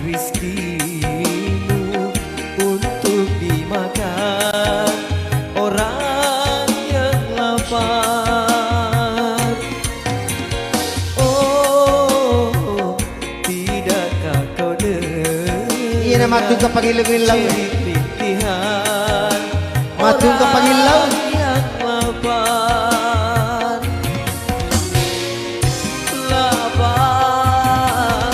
rizkimu untuk dimakan orang yang lapar. Oh, tidakkah kau dengar? Iya nama tu kau panggil lau. Matu kau panggil lau. Yang lapar, lapar,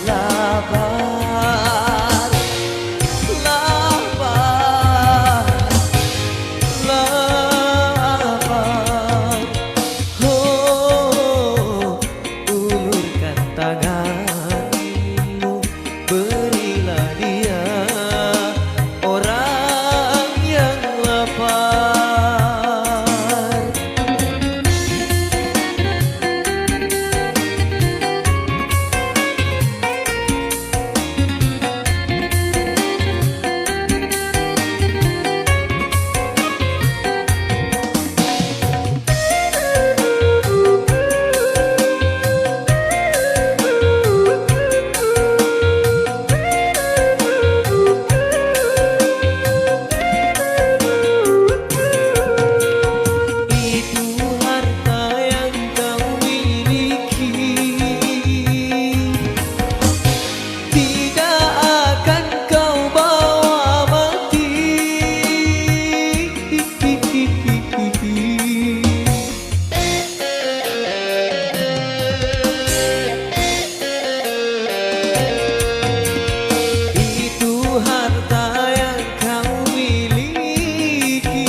lapar, lapar, lapar. Oh, ulurkan tanganmu, berilah dia orang yang lapar. Itu harta yang kau miliki, tidak akan kau bawa mati. Itu harta yang kau miliki,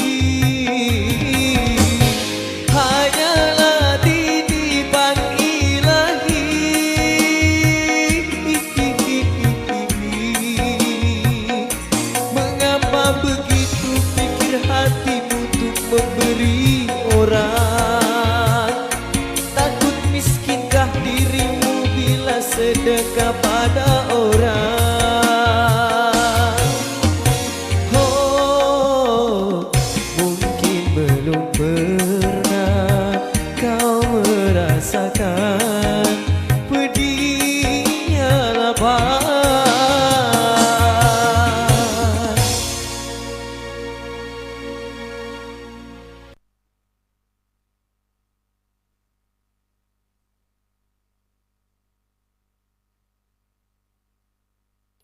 hanyalah titipan ilahi. Mengapa begitu pikir hatimu untuk memberi orang? Takut miskinkah dirimu bila sedekah pada orang? Oh, mungkin belum pernah kau merasakan pedihnya lapar.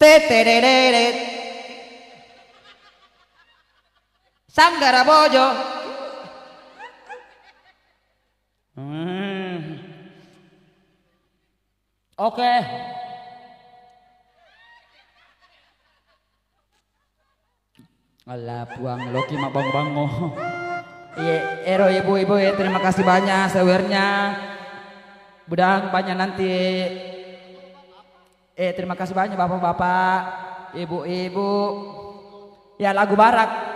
Tetereret Sanggara Bojo. Oke. Alah buang Loki mah bango. Iya, ero ibu-ibu ya terima kasih banyak sewernya. Budang banyak nanti. Terima kasih banyak bapak-bapak, ibu-ibu. Ya lagu barak.